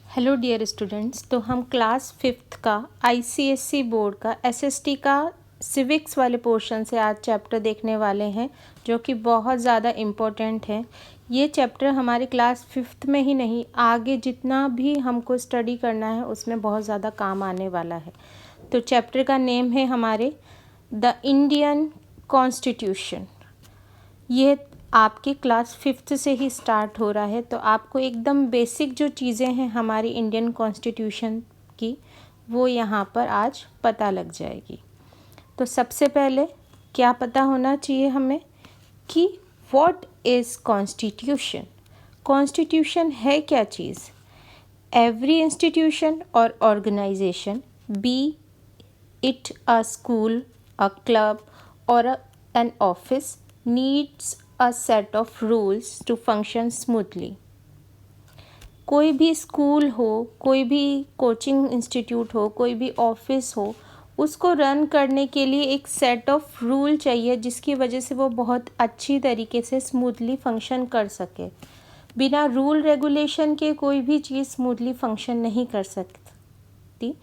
Hello dear students. तो हम class 5th का आईसीएसई बोर्ड का एसएसटी का सिविक्स वाले पोर्शन से आज चैप्टर देखने वाले हैं, जो कि बहुत ज़्यादा इम्पोर्टेंट है। ये चैप्टर हमारी क्लास 5th में ही नहीं, आगे जितना भी हमको स्टडी करना है उसमें बहुत ज़्यादा काम आने वाला है। तो चैप्टर का नेम है हमारे द इंडियन कॉन्स्टिट्यूशन। ये आपकी क्लास 5th से ही स्टार्ट हो रहा है, तो आपको एकदम बेसिक जो चीज़ें हैं हमारी इंडियन कॉन्स्टिट्यूशन की, वो यहाँ पर आज पता लग जाएगी। तो सबसे पहले क्या पता होना चाहिए हमें कि व्हाट इज़ कॉन्स्टिट्यूशन। कॉन्स्टिट्यूशन है क्या चीज़? Every institution or organization, be it a school, a club or an office, needs a set of rules to function smoothly। कोई भी स्कूल हो, कोई भी कोचिंग इंस्टीट्यूट हो, कोई भी ऑफिस हो, उसको रन करने के लिए एक सेट ऑफ रूल चाहिए जिसकी वजह से वो बहुत अच्छी तरीके से स्मूथली फंक्शन कर सके। बिना रूल रेगुलेशन के कोई भी चीज़ स्मूथली फंक्शन नहीं कर सकती।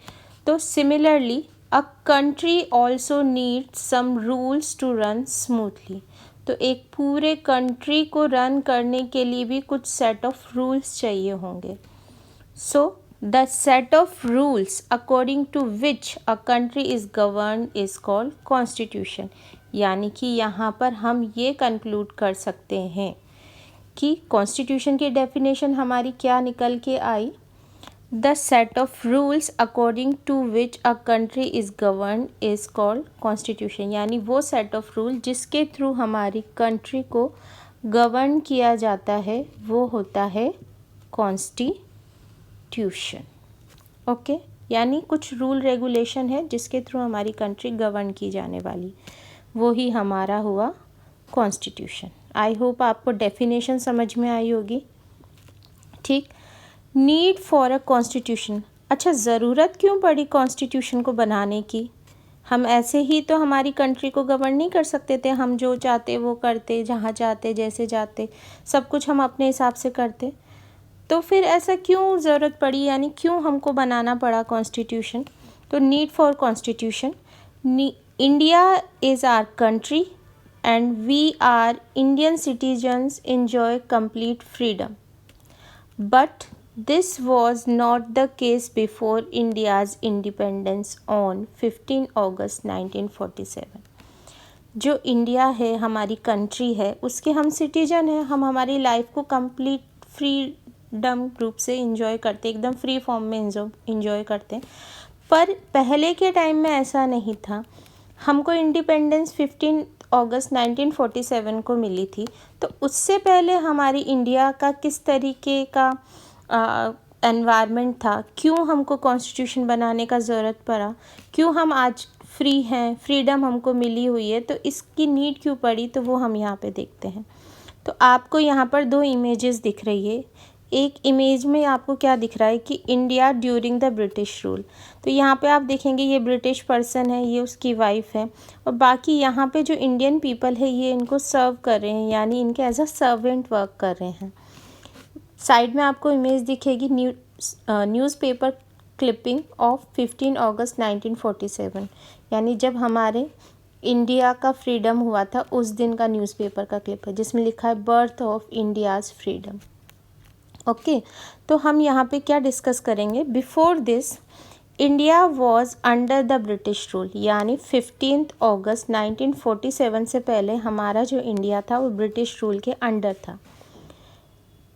तो similarly a country also needs some rules to run smoothly. तो एक पूरे कंट्री को रन करने के लिए भी कुछ सेट ऑफ रूल्स चाहिए होंगे। So the set of rules according to which a country is governed is called constitution. यानी कि यहाँ पर हम ये कंक्लूड कर सकते हैं कि कॉन्स्टिट्यूशन की डेफिनेशन हमारी क्या निकल के आई? The set of rules according to which a country is govern is called constitution. यानी वो सेट ऑफ रूल जिसके थ्रू हमारी कंट्री को गवर्न किया जाता है वो होता है कॉन्स्टिट्यूशन। ओके, यानी कुछ रूल रेगुलेशन है जिसके थ्रू हमारी कंट्री गवर्न की जाने वाली, वो ही हमारा हुआ कॉन्स्टिट्यूशन। आई होप आपको डेफिनेशन समझ में आई होगी। ठीक। Need for a constitution. अच्छा, ज़रूरत क्यों पड़ी कॉन्स्टिट्यूशन को बनाने की? हम ऐसे ही तो हमारी कंट्री को गवर्न नहीं कर सकते थे। हम जो चाहते वो करते, जहाँ चाहते जैसे जाते, सब कुछ हम अपने हिसाब से करते। तो फिर ऐसा क्यों ज़रूरत पड़ी, यानी क्यों हमको बनाना पड़ा कॉन्स्टिट्यूशन? तो need for constitution, India is our country and we are Indian citizens enjoy complete freedom. But this was not the case before India's independence on 15 August 1947। जो इंडिया है, हमारी कंट्री है, उसके हम सिटीजन हैं। हम हमारी लाइफ को कंप्लीट फ्रीडम रूप से इंजॉय करते, एकदम फ्री फॉर्म में इंजॉय करते। पर पहले के टाइम में ऐसा नहीं था। हमको इंडिपेंडेंस 15 अगस्त 1947 को मिली थी। तो उससे पहले हमारी इंडिया का किस तरीके का एनवायरनमेंट था, क्यों हमको कॉन्स्टिट्यूशन बनाने का ज़रूरत पड़ा, क्यों हम आज फ्री हैं, फ्रीडम हमको मिली हुई है, तो इसकी नीड क्यों पड़ी, तो वो हम यहाँ पे देखते हैं। तो आपको यहाँ पर दो इमेजेस दिख रही है। एक इमेज में आपको क्या दिख रहा है कि India during the British rule. तो यहाँ पे आप देखेंगे ये ब्रिटिश पर्सन है, ये उसकी वाइफ है, और बाकी यहाँ पे जो इंडियन पीपल है ये इनको सर्व कर रहे हैं, यानी इनके एज अ सर्वेंट वर्क कर रहे हैं। साइड में आपको इमेज दिखेगी न्यूज़पेपर क्लिपिंग ऑफ 15 अगस्त 1947, यानी जब हमारे इंडिया का फ्रीडम हुआ था उस दिन का न्यूज़पेपर का क्लिप है, जिसमें लिखा है birth of India's freedom. Okay, तो हम यहाँ पे क्या डिस्कस करेंगे? Before this India was under the British rule, यानी 15 अगस्त 1947 से पहले हमारा जो इंडिया था वो ब्रिटिश रूल के अंडर था।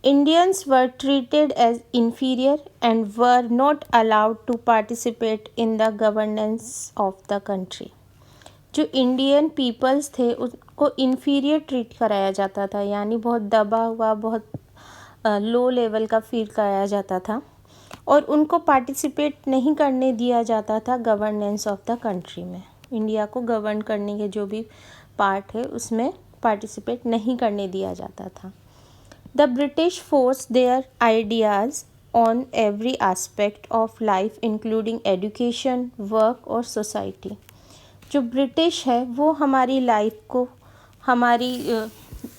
Indians were treated as inferior and were not allowed to participate in the governance of the country। जो इंडियन पीपल्स थे उनको इन्फीरियर ट्रीट कराया जाता था, यानी बहुत दबा हुआ, बहुत लो लेवल का फील कराया जाता था, और उनको पार्टिसिपेट नहीं करने दिया जाता था गवर्नेंस ऑफ द कंट्री में। इंडिया को गवर्न करने के जो भी पार्ट है उसमें पार्टिसिपेट नहीं करने दिया जाता था। The British forced their ideas on every aspect of life including education, work और society। जो ब्रिटिश है वो हमारी लाइफ को, हमारी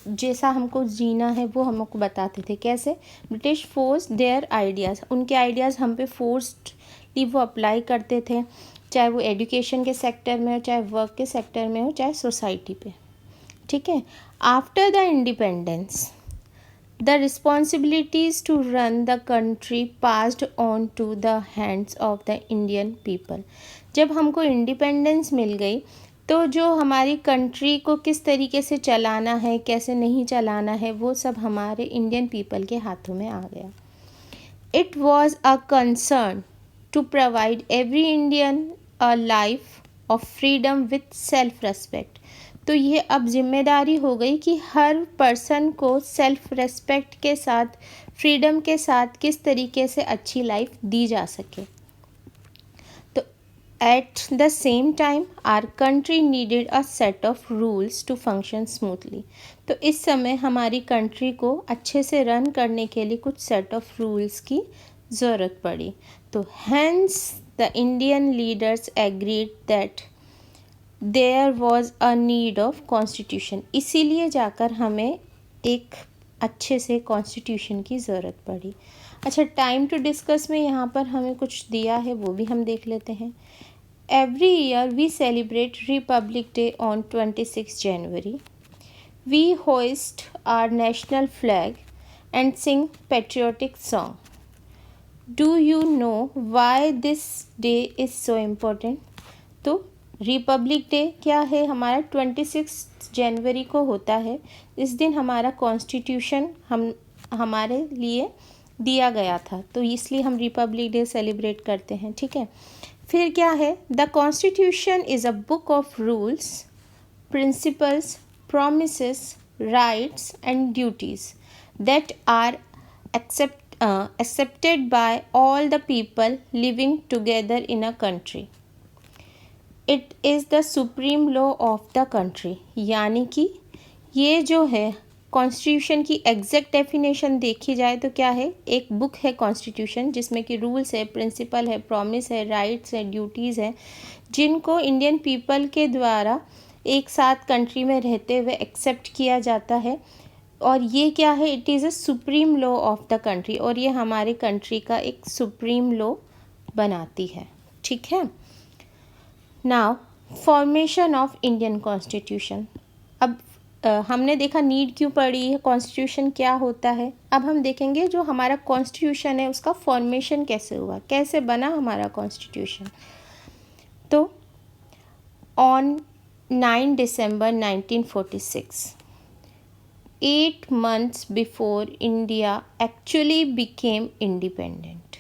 जैसा हमको जीना है वो हमको बताते थे। कैसे? ब्रिटिश फोर्स देयर आइडियाज़, उनके आइडियाज़ हम पे फोर्सली वो अप्लाई करते थे, चाहे वो एजुकेशन के सेक्टर में हो, चाहे वर्क के सेक्टर में हो, चाहे सोसाइटी पे। ठीक है। After the independence the responsibilities to run the country passed on to the hands of the Indian people. जब हमको इंडिपेंडेंस मिल गई तो जो हमारी कंट्री को किस तरीके से चलाना है, कैसे नहीं चलाना है, वो सब हमारे इंडियन पीपल के हाथों में आ गया। It was a concern to provide every Indian a life of freedom with self respect. तो ये अब जिम्मेदारी हो गई कि हर पर्सन को सेल्फ रेस्पेक्ट के साथ, फ्रीडम के साथ किस तरीके से अच्छी लाइफ दी जा सके। तो at the same time our country needed a set of rules to function smoothly. तो इस समय हमारी कंट्री को अच्छे से रन करने के लिए कुछ सेट ऑफ रूल्स की ज़रूरत पड़ी। तो hence the Indian leaders agreed that there was a need of constitution. इसीलिए जाकर हमें एक अच्छे से कॉन्स्टिट्यूशन की ज़रूरत पड़ी। अच्छा, टाइम टू डिस्कस में यहाँ पर हमें कुछ दिया है, वो भी हम देख लेते हैं। Every year we celebrate republic day on 26 January. We hoist our national flag and sing patriotic song. Do you know why this day is so important? तो रिपब्लिक डे क्या है हमारा? 26 जनवरी को होता है। इस दिन हमारा कॉन्स्टिट्यूशन हमारे लिए दिया गया था, तो इसलिए हम रिपब्लिक डे सेलिब्रेट करते हैं। ठीक है। फिर क्या है? The constitution is a book of rules, principles, promises, rights and duties that are accepted by all the people living together in a country. It is the supreme law of the country। यानी कि ये जो है constitution की exact definition देखी जाए तो क्या है? एक बुक है कॉन्स्टिट्यूशन, जिसमें कि रूल्स है, प्रिंसिपल है, प्रॉमिस है, राइट्स है, ड्यूटीज़ है, जिनको इंडियन पीपल के द्वारा एक साथ कंट्री में रहते हुए एक्सेप्ट किया जाता है। और ये क्या है? It is a supreme law of the country, और ये हमारे कंट्री का एक सुप्रीम लॉ बनाती है। ठीक है। Now formation of Indian constitution. अब हमने देखा नीड क्यों पड़ी है, कॉन्स्टिट्यूशन क्या होता है। अब हम देखेंगे जो हमारा कॉन्स्टिट्यूशन है उसका फॉर्मेशन कैसे हुआ, कैसे बना हमारा कॉन्स्टिट्यूशन। तो on 9 December 1946, 8 months before India actually became independent,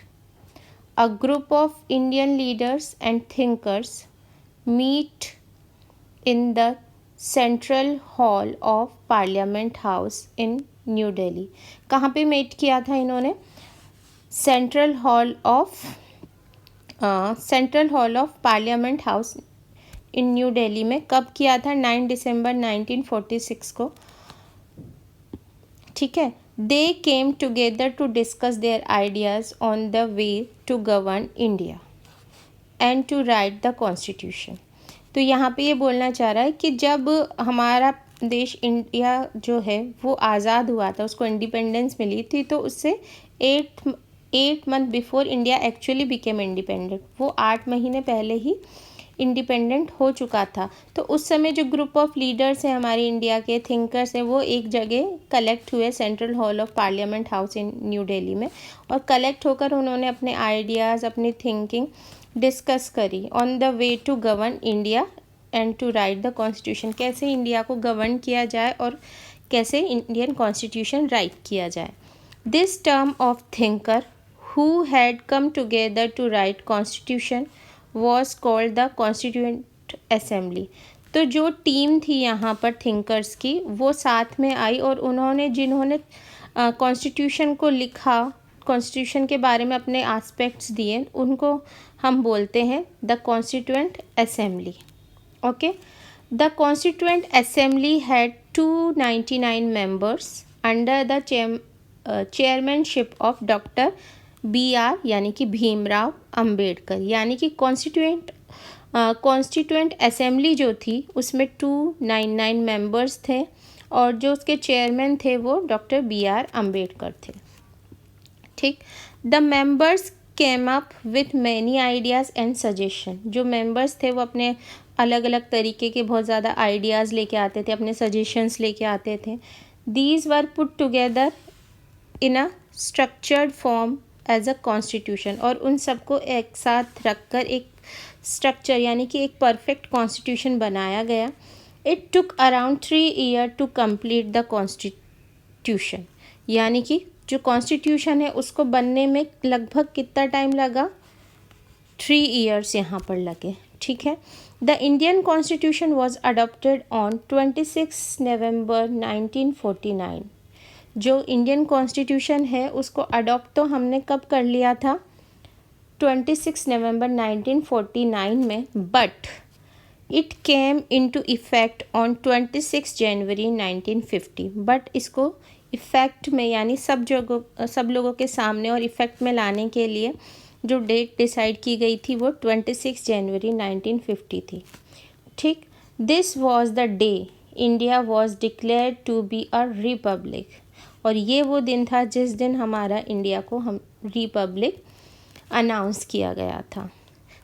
a group of Indian leaders and thinkers meet in the Central Hall of Parliament House in New Delhi। कहाँ पे मीट किया था इन्होंने? Central hall of parliament house in new Delhi में। कब किया था? 9 December 1946 को। ठीक है। They came together to discuss their ideas on the way to govern India and to write the constitution. तो यहाँ पे ये बोलना चाह रहा है कि जब हमारा देश इंडिया जो है वो आज़ाद हुआ था, उसको इंडिपेंडेंस मिली थी, तो उससे 8 month before India actually became independent, वो 8 महीने पहले ही इंडिपेंडेंट हो चुका था। तो उस समय जो ग्रुप ऑफ लीडर्स हैं हमारे इंडिया के, थिंकर्स हैं, वो एक जगह कलेक्ट हुए central hall of parliament house in new Delhi में, और कलेक्ट होकर उन्होंने अपने आइडियाज़, अपनी थिंकिंग डिस्कस करी on the way to govern India and to write the constitution. कैसे इंडिया को गवर्न किया जाए और कैसे इंडियन कॉन्स्टिट्यूशन राइट किया जाए। This term of thinker who had come together to write constitution was called the constituent assembly. तो जो टीम थी यहाँ पर थिंकर्स की, वो साथ में आई और उन्होंने जिन्होंने कॉन्स्टिट्यूशन को लिखा, कॉन्स्टिट्यूशन के बारे में अपने एस्पेक्ट्स दिए, उनको हम बोलते हैं the constituent assembly. Okay. The constituent assembly had 299 members under the chairmanship of doctor BR यानी कि भीमराव अंबेडकर। यानी कि कॉन्स्टिट्यूएंट असेंबली जो थी उसमें 299 मेंबर्स थे और जो उसके चेयरमैन थे वो डॉक्टर BR अम्बेडकर थे। ठीक। The members came up with many ideas and suggestion. जो मेंबर्स थे वो अपने अलग अलग तरीके के बहुत ज़्यादा आइडियाज़ लेके आते थे, अपने सजेशंस लेके आते थे। These were put together in a structured form as a constitution. और उन सबको एक साथ रखकर एक स्ट्रक्चर यानी कि एक परफेक्ट कॉन्स्टिट्यूशन बनाया गया। It took around 3 year to complete the constitution. यानी कि जो कॉन्स्टिट्यूशन है उसको बनने में लगभग कितना टाइम लगा, 3 ईयर्स यहाँ पर लगे। ठीक है। The Indian constitution was adopted on 26 नवंबर 1949। जो इंडियन कॉन्स्टिट्यूशन है उसको अडॉप्ट तो हमने कब कर लिया था, 26 नवंबर 1949 में, but it came into effect on 26 January 1950। But इसको इफ़ेक्ट में यानी सब लोगों के सामने और इफ़ेक्ट में लाने के लिए जो डेट डिसाइड की गई थी वो 26 जनवरी 1950 थी। ठीक। This was the day India was declared to be a republic. और ये वो दिन था जिस दिन हमारा इंडिया को हम रिपब्लिक अनाउंस किया गया था।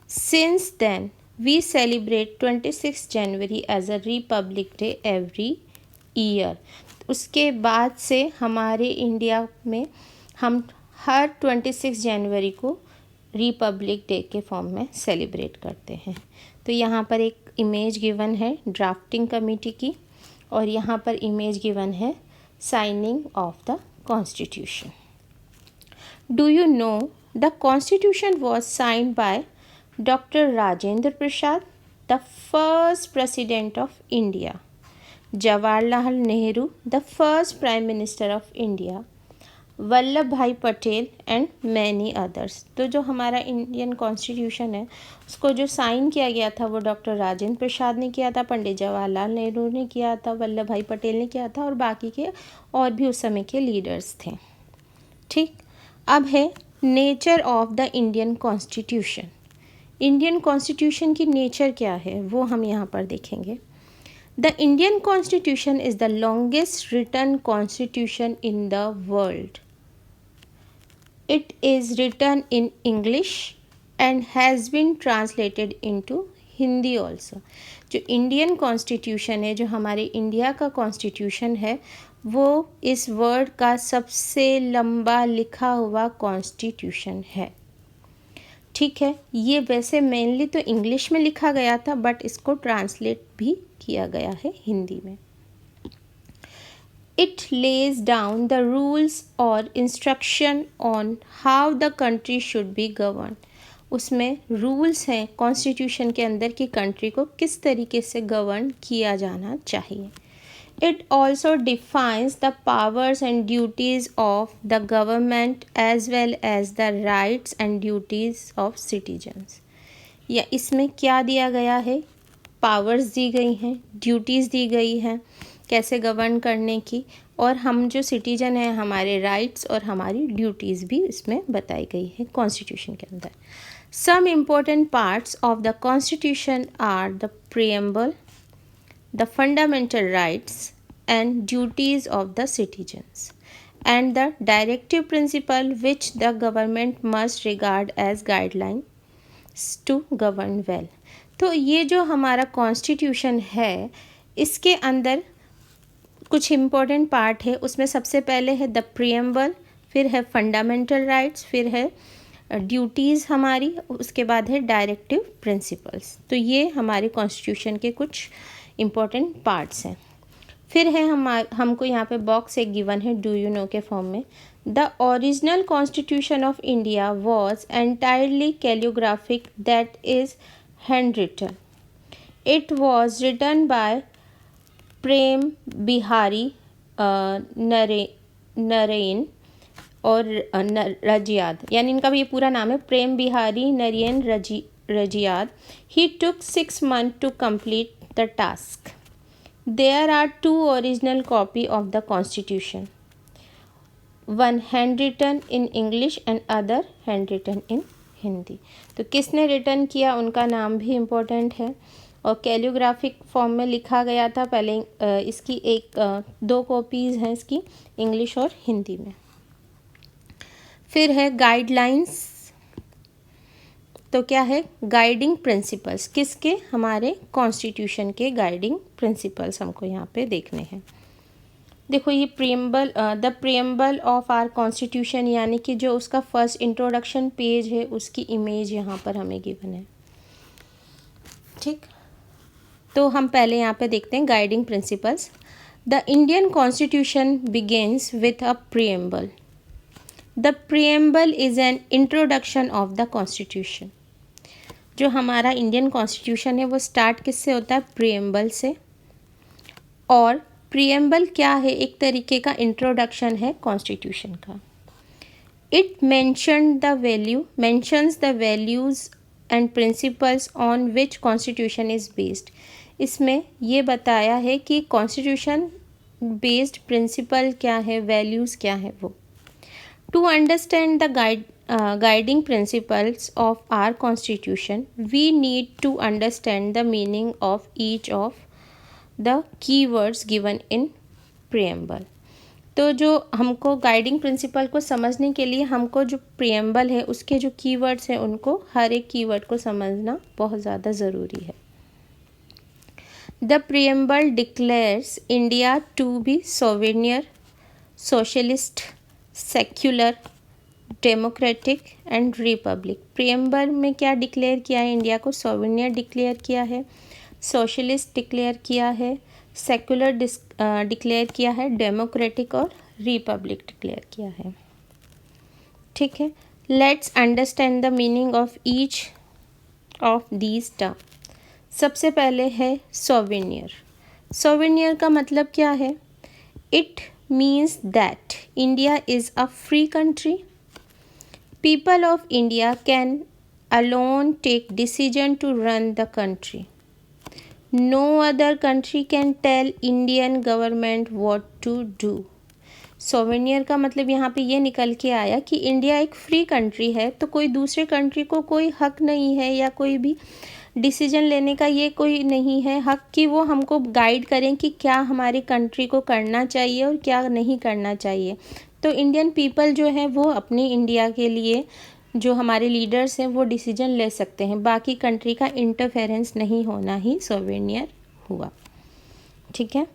Since then we celebrate 26 January as a republic day every year. उसके बाद से हमारे इंडिया में हम हर 26 जनवरी को रिपब्लिक डे के फॉर्म में सेलिब्रेट करते हैं। तो यहाँ पर एक इमेज गिवन है ड्राफ्टिंग कमेटी की, और यहाँ पर इमेज गिवन है signing off the constitution. Do you know the constitution was signed by doctor Rajendra Prasad, the first president of India, Jawaharlal Nehru, the first prime minister of India, Vallabh भाई पटेल एंड मैनी अदर्स। तो जो हमारा Indian constitution है उसको जो sign किया गया था वो डॉक्टर राजेंद्र प्रसाद ने किया था, पंडित जवाहरलाल नेहरू ने किया था, वल्लभ भाई पटेल ने किया था, और बाकी के और भी उस समय के लीडर्स थे। ठीक। अब है nature of the Indian constitution. Indian constitution की नेचर क्या है वो हम यहाँ पर देखेंगे। The Indian constitution is the longest written constitution in the world. It is written in English and has been translated into Hindi also। जो इंडियन कॉन्स्टिट्यूशन है, जो हमारे इंडिया का कॉन्स्टिट्यूशन है, वो इस वर्ड का सबसे लंबा लिखा हुआ कॉन्स्टिट्यूशन है। ठीक है। ये वैसे मेनली तो इंग्लिश में लिखा गया था, बट इसको ट्रांसलेट भी किया गया है हिंदी में। It lays down the rules or instruction on how the country should be governed। उसमें रूल्स हैं कॉन्स्टिट्यूशन के अंदर कि कंट्री को किस तरीके से गवर्न किया जाना चाहिए। It also defines the powers and duties of the government as well as the rights and duties of citizens। या इसमें क्या दिया गया है, पावर्स दी गई हैं, ड्यूटीज़ दी गई हैं कैसे गवर्न करने की, और हम जो सिटीजन हैं हमारे राइट्स और हमारी ड्यूटीज़ भी इसमें बताई गई है कॉन्स्टिट्यूशन के अंदर। Some important parts of the constitution are the preamble, the fundamental rights and duties of the citizens, and the directive principle which the government must regard as guidelines to govern well. तो ये जो हमारा constitution है इसके अंदर कुछ important part है। उसमें सबसे पहले है द प्रीएम्बल, फिर है फंडामेंटल राइट्स, फिर है ड्यूटीज़ हमारी, उसके बाद है डायरेक्टिव प्रिंसिपल्स। तो ये हमारे कॉन्स्टिट्यूशन के कुछ इम्पोर्टेंट पार्ट्स हैं। फिर है हमको यहाँ पे बॉक्स एक गिवन है डू यू नो के फॉर्म में। The original constitution of India was entirely calligraphic, that is hand written. It was written by Prem Behari Narain और रजियाद, यानी इनका भी ये पूरा नाम है Prem Behari Narain Raizada. He took 6 months to complete the task. There are 2 original copy of the constitution, one handwritten in English and other handwritten in Hindi. तो किसने रिटर्न किया उनका नाम भी इम्पोर्टेंट है, और कैलियोग्राफिक फॉर्म में लिखा गया था पहले। इसकी दो कॉपीज़ हैं इसकी, इंग्लिश और हिंदी में। फिर है गाइडलाइंस। तो क्या है? Guiding principles. किसके? हमारे कॉन्स्टिट्यूशन के गाइडिंग प्रिंसिपल्स हमको यहाँ पे देखने हैं। देखो ये preamble, the preamble of our constitution, यानी कि जो उसका फर्स्ट इंट्रोडक्शन पेज है उसकी इमेज यहाँ पर हमें गिवन है। ठीक, तो हम पहले यहाँ पे देखते हैं guiding principles. The Indian constitution begins with a preamble. The preamble is an introduction of the constitution. जो हमारा इंडियन कॉन्स्टिट्यूशन है वो स्टार्ट किससे होता है? प्रियम्बल से। और प्रियम्बल क्या है? एक तरीके का इंट्रोडक्शन है कॉन्स्टिट्यूशन का। It mentions the values and principles on which constitution is based. इसमें ये बताया है कि कॉन्स्टिट्यूशन बेस्ड प्रिंसिपल क्या है, वैल्यूज़ क्या है वो। To understand the guiding principles of our constitution, we need to understand the meaning of each of the keywords given in preamble. तो जो हमको गाइडिंग प्रिंसिपल को समझने के लिए हमको जो प्रियम्बल है उसके जो कीवर्ड्स हैं उनको, हर एक कीवर्ड को समझना बहुत ज़्यादा ज़रूरी है। The preamble declares India to be सोवेनियर, socialist, secular, democratic and republic. Preamble में क्या डिक्लेयर किया है? इंडिया को सोवेनियर डिक्लेयर किया है, सोशलिस्ट डिक्लेयर किया है, सेक्युलर डिक्लेयर किया है, डेमोक्रेटिक और रिपब्लिक डिक्लेयर किया है। ठीक है, let's understand the meaning of each of these term. सबसे पहले है सोवेनियर। सोवेनियर का मतलब क्या है? It means that India is a free country. People of India can alone take decision to run the country. No other country can tell Indian government what to do. Souvenir का मतलब यहाँ पे ये निकल के आया कि इंडिया एक फ्री कंट्री है, तो कोई दूसरे कंट्री को कोई हक नहीं है या कोई भी डिसीजन लेने का ये कोई नहीं है हक कि वो हमको गाइड करें कि क्या हमारी कंट्री को करना चाहिए और क्या नहीं करना चाहिए। तो इंडियन पीपल जो है वो अपनी इंडिया के लिए जो हमारे लीडर्स हैं वो डिसीजन ले सकते हैं, बाकी कंट्री का इंटरफेरेंस नहीं होना ही सोवेनियर हुआ। ठीक है,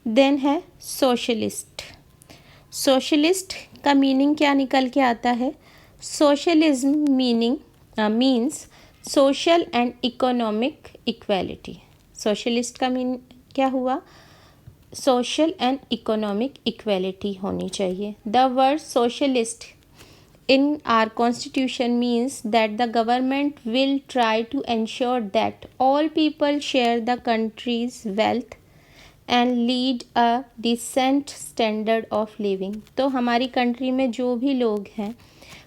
देन है सोशलिस्ट। सोशलिस्ट का मीनिंग क्या निकल के आता है? Socialism means social and economic equality. Socialist का मीन क्या हुआ? सोशल एंड इकोनॉमिक इक्वालिटी होनी चाहिए। The word socialist in our constitution means that the government will try to ensure that all people share the country's wealth and lead a decent standard of living। तो हमारी country में जो भी लोग हैं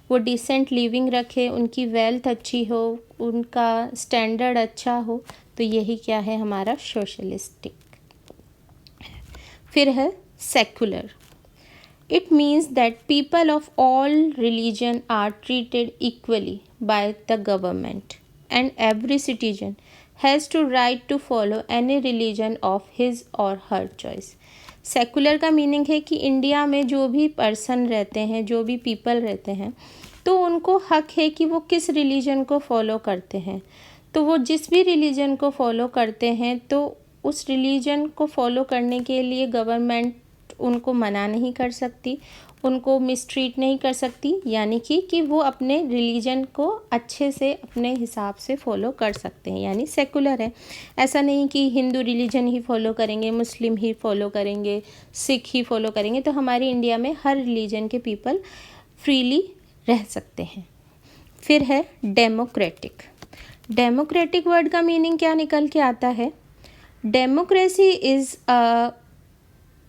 वो डिसेंट लिविंग रखे, उनकी वेल्थ अच्छी हो, उनका स्टैंडर्ड अच्छा हो, तो यही क्या है हमारा सोशलिस्टिक। फिर है secular. It means that people of all religion are treated equally by the government and every citizen has to right to follow any religion of his or her choice। Secular का meaning है कि India में जो भी person रहते हैं, जो भी पीपल रहते हैं, तो उनको हक है कि वो किस रिलीजन को फॉलो करते हैं। तो वो जिस भी रिलीजन को फॉलो करते हैं तो उस रिलीजन को फॉलो करने के लिए गवर्नमेंट उनको मना नहीं कर सकती, उनको मिसट्रीट नहीं कर सकती, यानी कि वो अपने रिलीजन को अच्छे से अपने हिसाब से फॉलो कर सकते हैं, यानी सेकुलर है। ऐसा नहीं कि हिंदू रिलीजन ही फॉलो करेंगे, मुस्लिम ही फॉलो करेंगे, सिख ही फॉलो करेंगे। तो हमारी इंडिया में हर रिलीजन के पीपल फ्रीली रह सकते हैं। फिर है डेमोक्रेटिक। डेमोक्रेटिक वर्ड का मीनिंग क्या निकल के आता है? Democracy is a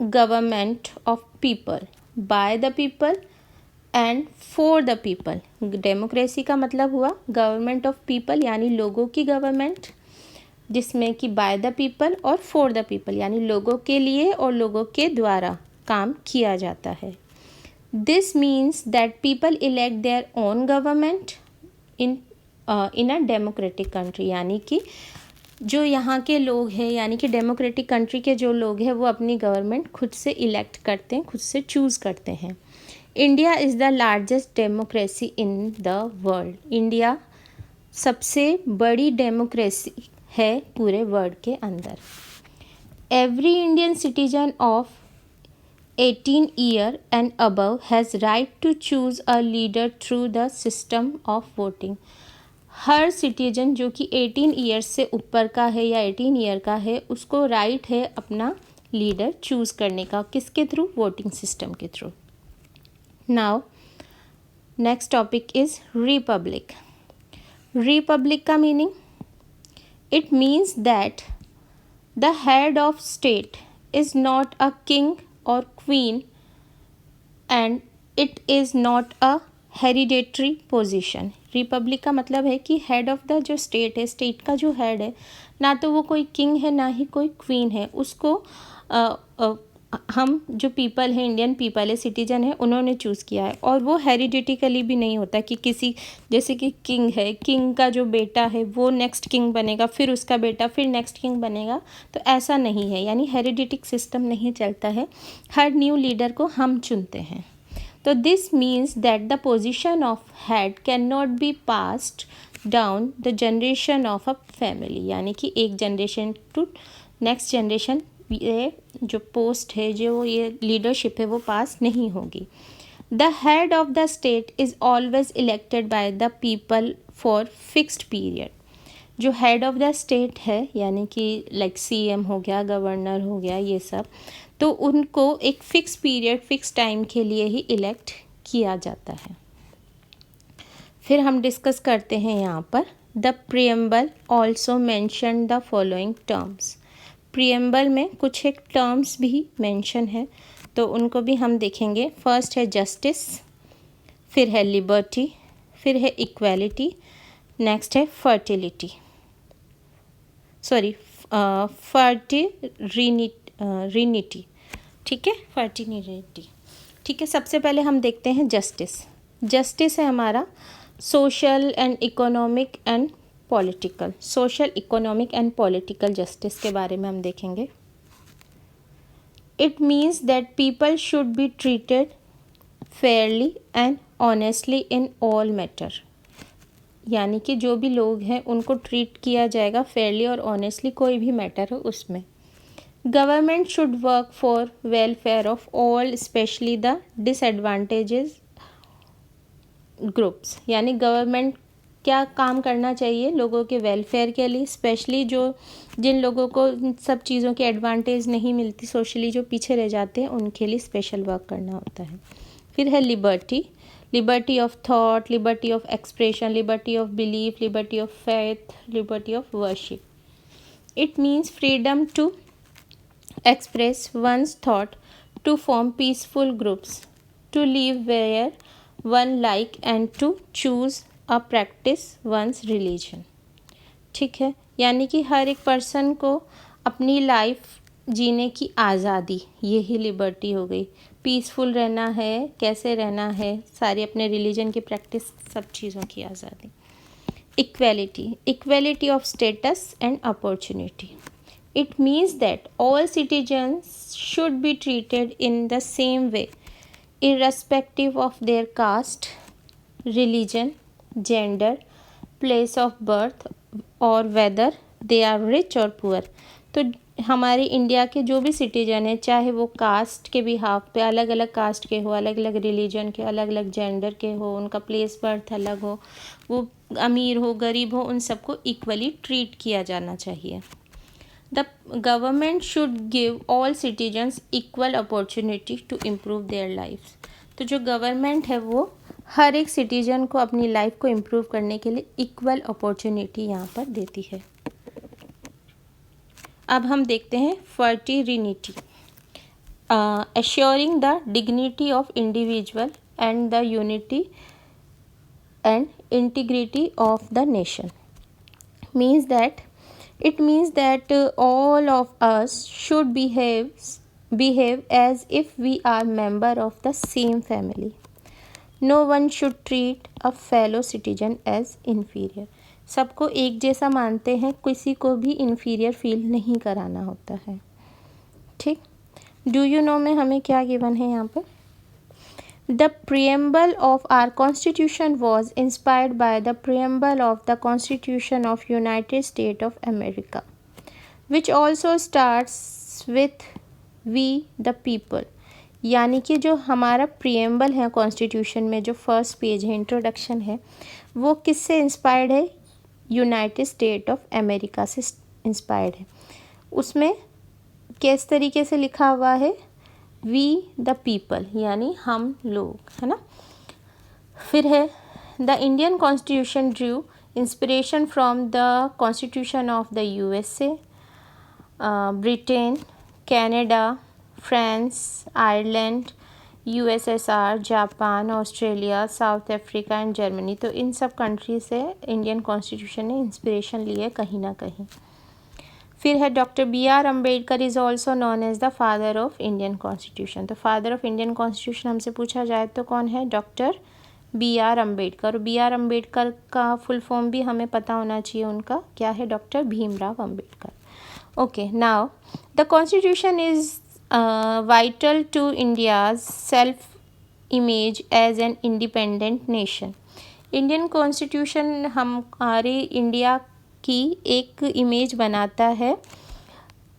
government of people by the people and for the people. Democracy का मतलब हुआ गवर्नमेंट ऑफ पीपल, यानी लोगों की गवर्नमेंट, जिसमें कि बाय द पीपल और फॉर द पीपल, यानी लोगों के लिए और लोगों के द्वारा काम किया जाता है। This means that people elect their own government in a democratic country, यानी कि जो यहाँ के लोग हैं यानी कि डेमोक्रेटिक कंट्री के जो लोग हैं वो अपनी गवर्नमेंट खुद से इलेक्ट करते हैं, खुद से चूज़ करते हैं। India is the largest democracy in the world. इंडिया सबसे बड़ी डेमोक्रेसी है पूरे वर्ल्ड के अंदर। Every Indian citizen of 18 year and above has right to choose a leader through the system of voting. हर सिटीजन जो कि 18 ईयर्स से ऊपर का है या 18 ईयर का है उसको राइट है अपना लीडर चूज़ करने का। किसके थ्रू? वोटिंग सिस्टम के through. Now next topic is republic. Republic का meaning, it means that the head of state is not a king or queen and it is not a hereditary position. Republic का मतलब है कि head of the जो state है, state का जो head है, ना तो वो कोई किंग है ना ही कोई क्वीन है। उसको हम जो पीपल है, इंडियन पीपल है, सिटीजन है, उन्होंने चूज़ किया है। और वो हेरिडिटिकली भी नहीं होता कि किसी, जैसे कि किंग है, किंग का जो बेटा है वो नेक्स्ट किंग बनेगा, फिर उसका बेटा फिर नेक्स्ट किंग बनेगा, तो ऐसा नहीं है। यानी हेरिडिटिक सिस्टम नहीं चलता है, हर न्यू लीडर को हम चुनते हैं। तो this means that the position of head can not be passed down the generation of a family. यानी कि एक जनरेशन टू नेक्स्ट जनरेशन ये जो पोस्ट है, जो ये लीडरशिप है, वो पास नहीं होगी। The head of the state is always elected by the people for fixed period. जो हेड ऑफ द स्टेट है यानी कि लाइक सीएम हो गया, गवर्नर हो गया, ये सब, तो उनको एक फ़िक्स पीरियड, फ़िक्स टाइम के लिए ही इलेक्ट किया जाता है। फिर हम डिस्कस करते हैं यहाँ पर the preamble also mention the following terms. Preamble में कुछ एक टर्म्स भी मेंशन है, तो उनको भी हम देखेंगे। फर्स्ट है जस्टिस, फिर है लिबर्टी, फिर है इक्वालिटी, नेक्स्ट है फर्टिलिटी, फर्टिलिटी, ठीक है, फर्टिलिटी, ठीक है। सबसे पहले हम देखते हैं जस्टिस। जस्टिस है हमारा social and economic and political, social, economic and political justice के बारे में हम देखेंगे। It means that people should be treated Fairlie and honestly in all matter. यानी कि जो भी लोग हैं उनको ट्रीट किया जाएगा फेयरली और ऑनेस्टली, कोई भी मैटर हो उसमें। Government should work for welfare of all, specially the disadvantages groups. यानी गवर्नमेंट क्या काम करना चाहिए? लोगों के वेलफेयर के लिए, स्पेशली जिन लोगों को सब चीज़ों की एडवांटेज नहीं मिलती, सोशली जो पीछे रह जाते हैं, उनके लिए स्पेशल वर्क करना होता है। फिर है liberty, liberty of thought, liberty of expression, liberty of belief, liberty of faith, liberty of worship. It means freedom to express one's thought, to form peaceful groups, to live where one like and to choose a practice one's religion। ठीक है, यानी कि हर एक person को अपनी life जीने की आज़ादी, यही लिबर्टी हो गई। पीसफुल रहना है, कैसे रहना है, सारी अपने रिलीजन की प्रैक्टिस, सब चीज़ों की आज़ादी। Equality, equality of status and opportunity. It means that all citizens should be treated in the same way, irrespective of their caste, religion, gender, place of birth और whether they are rich or poor। तो हमारे India के जो भी citizen है, चाहे वो cast के बिहाफ पे, अलग अलग कास्ट के हो, अलग अलग रिलीजन के, अलग अलग जेंडर के हो, उनका प्लेस बर्थ अलग हो, वो अमीर हो गरीब हो, उन सबको इक्वली ट्रीट किया जाना चाहिए। The government should give all citizens equal opportunity to improve their lives। तो जो गवर्नमेंट है वो हर एक सिटीजन को अपनी लाइफ को इम्प्रूव करने के लिए इक्वल अपॉर्चुनिटी यहाँ पर देती है। अब हम देखते हैं fertility, assuring the dignity of individual and the unity and integrity of the nation। It means that all of us should behave as if we are member of the same family। No one should treat a fellow citizen as inferior। सबको एक जैसा मानते हैं, किसी को भी inferior feel नहीं कराना होता है। ठीक, डू यू नो में हमें क्या गिवन है यहाँ पे? The preamble of our Constitution was inspired by the preamble of the Constitution of United States of America, which also starts with we the people। यानी कि जो हमारा प्रियम्बल है कॉन्स्टिट्यूशन में, जो फर्स्ट पेज है, इंट्रोडक्शन है, वो किससे इंस्पायर्ड है? यूनाइटेड स्टेट ऑफ अमेरिका से इंस्पायर्ड है। उसमें किस तरीके से लिखा हुआ है? वी द पीपल, यानी हम लोग, है ना। फिर है the Indian constitution drew inspiration from the constitution of the USA, Britain, Canada, France, Ireland, USSR, Japan, Australia, South Africa and Germany. तो इन सब कंट्री से इंडियन कॉन्स्टिट्यूशन ने इंस्पिरेशन ली है कहीं ना कहीं। फिर है doctor B R Ambedkar is also known as the father of Indian constitution. तो फादर ऑफ इंडियन कॉन्स्टिट्यूशन हमसे पूछा जाए तो कौन है? Doctor B R Ambedkar. B R Ambedkar का फुल फॉर्म भी हमें पता होना चाहिए, उनका क्या है? Doctor Bhimrao Ambedkar. Okay, now the constitution is vital to India's self image as an independent nation. Indian constitution हमारे इंडिया की एक इमेज बनाता है,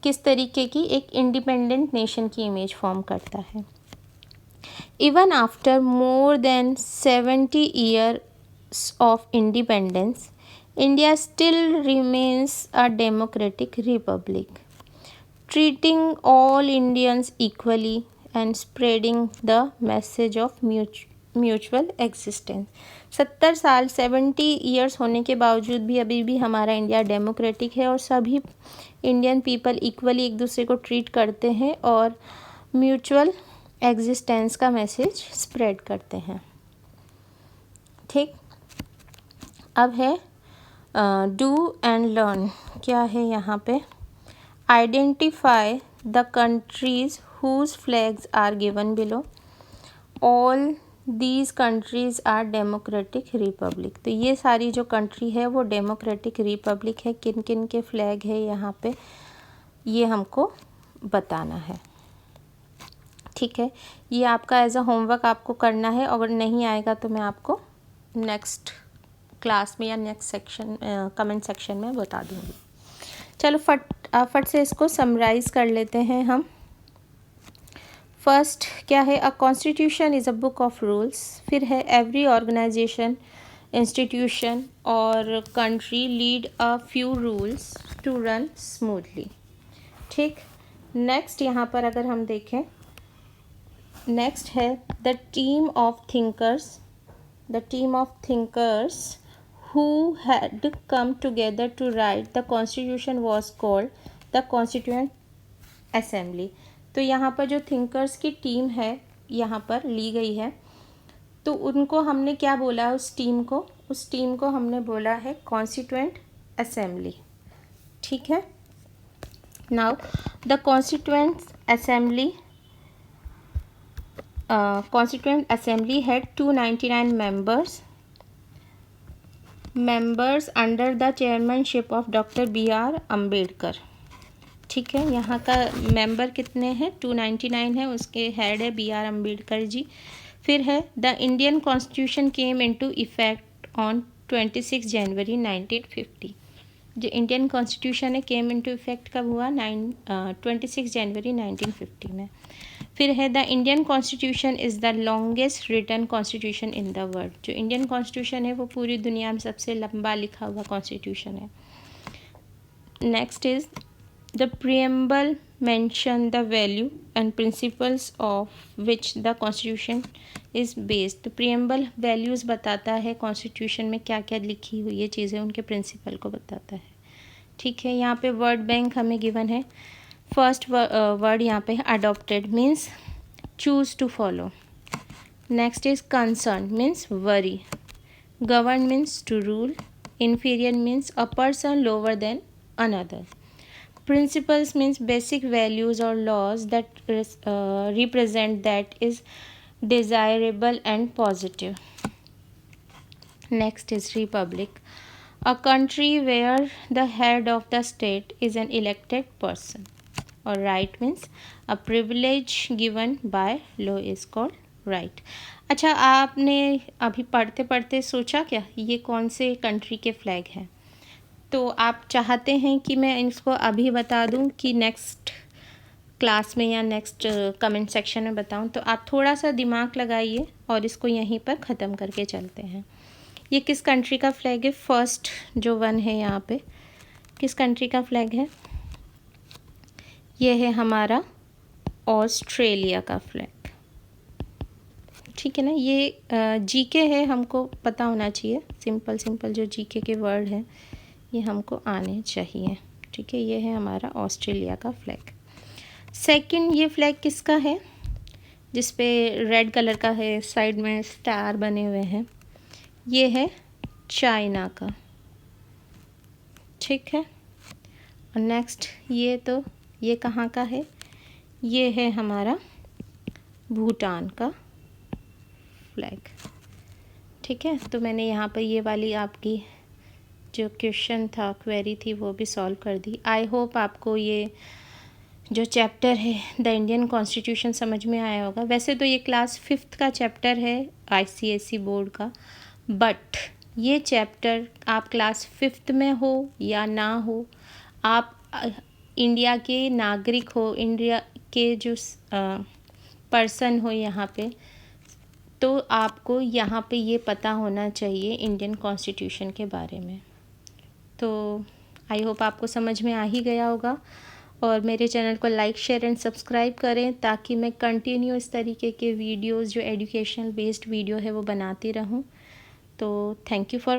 किस तरीके की? एक इंडिपेंडेंट नेशन की इमेज फॉर्म करता है। Even after more than 70 years of independence, India still remains a democratic republic, treating all Indians equally and spreading the message of mutual existence. 70 साल 70 ईयर्स होने के बावजूद भी अभी भी हमारा इंडिया डेमोक्रेटिक है और सभी इंडियन पीपल इक्वली एक दूसरे को ट्रीट करते हैं और म्यूचुअल एग्जिस्टेंस का मैसेज स्प्रेड करते हैं। ठीक, अब है डू एंड लर्न। क्या है यहाँ पे? Identify the countries whose flags are given below. All these countries are democratic republic. तो ये सारी जो कंट्री है वो डेमोक्रेटिक रिपब्लिक है। किन किन के फ्लैग है यहाँ पे, ये हमको बताना है। ठीक है, ये आपका एज अ होमवर्क आपको करना है। अगर नहीं आएगा तो मैं आपको नेक्स्ट क्लास में या नेक्स्ट सेक्शन कमेंट सेक्शन में बता दूँगी। चलो फट से इसको समराइज़ कर लेते हैं हम। फर्स्ट क्या है? A constitution is a book of rules. फिर है एवरी ऑर्गेनाइजेशन, इंस्टीट्यूशन और country need a few rules to run smoothly. ठीक, नेक्स्ट यहाँ पर अगर हम देखें, नेक्स्ट है the team of thinkers who had come together to write the constitution was called the constituent assembly. तो यहाँ पर जो थिंकर्स की टीम है यहाँ पर ली गई है, तो उनको हमने क्या बोला? उस टीम को हमने बोला है कॉन्स्टिट्यूएंट असेंबली। ठीक है, now the constituent assembly had 299 members under the chairmanship of doctor B R Ambedkar. ठीक है, यहाँ का मेंबर कितने हैं? 299 है, उसके हेड है बी आर अम्बेडकर जी। फिर है the Indian constitution came into effect on 26 जनवरी 1950। जो इंडियन कॉन्स्टिट्यूशन है केम इनटू इफेक्ट कब हुआ? 26 जनवरी 1950 में। फिर है the Indian constitution is the longest written constitution in the world. जो इंडियन कॉन्स्टिट्यूशन है वो पूरी दुनिया में सबसे लंबा लिखा हुआ कॉन्स्टिट्यूशन है। Next is The preamble mention the value and principles of which the constitution is based। तो preamble values बताता है constitution में क्या क्या लिखी हुई है चीज़ें, उनके principle को बताता है। ठीक है, यहाँ पे word bank हमें given है। फर्स्ट word यहाँ पे adopted means choose to follow। next is concern means worry। govern means to rule। inferior means a person lower than another। Principles means basic values or laws that represent that is desirable and positive। Next is republic, A country where the head of the state is an elected person. और right means a privilege given by law is called right. अच्छा, आपने अभी पढ़ते पढ़ते सोचा क्या ये कौन से कंट्री के फ्लैग हैं? तो आप चाहते हैं कि मैं इसको अभी बता दूं कि नेक्स्ट क्लास में या नेक्स्ट कमेंट सेक्शन में बताऊं? तो आप थोड़ा सा दिमाग लगाइए और इसको यहीं पर ख़त्म करके चलते हैं। ये किस कंट्री का फ्लैग है? फर्स्ट जो वन है यहाँ पे, किस कंट्री का फ्लैग है? ये है हमारा ऑस्ट्रेलिया का फ्लैग। ठीक है ना, ये जीके है, हमको पता होना चाहिए। सिंपल सिंपल जो जीके के वर्ड हैं ये हमको आने चाहिए। ठीक है, ये है हमारा ऑस्ट्रेलिया का फ्लैग। सेकंड, ये फ्लैग किसका है? जिस पे रेड कलर का है, साइड में स्टार बने हुए हैं, ये है चाइना का। ठीक है, और नेक्स्ट ये कहाँ का है? ये है हमारा भूटान का फ्लैग। ठीक है, तो मैंने यहाँ पर ये वाली आपकी जो क्वेश्चन था, क्वेरी थी, वो भी सॉल्व कर दी। आई होप आपको ये जो चैप्टर है द इंडियन कॉन्स्टिट्यूशन समझ में आया होगा। वैसे तो ये क्लास 5th का चैप्टर है ICSE बोर्ड का, बट ये चैप्टर आप क्लास 5th में हो या ना हो, आप इंडिया के नागरिक हो, इंडिया के जो पर्सन हो यहाँ पे, तो आपको यहाँ पे ये पता होना चाहिए इंडियन कॉन्स्टिट्यूशन के बारे में। तो आई होप आपको समझ में आ ही गया होगा, और मेरे चैनल को लाइक, शेयर एंड सब्सक्राइब करें ताकि मैं कंटिन्यू इस तरीके के वीडियोस जो एजुकेशनल बेस्ड वीडियो है वो बनाती रहूं। तो थैंक यू फॉर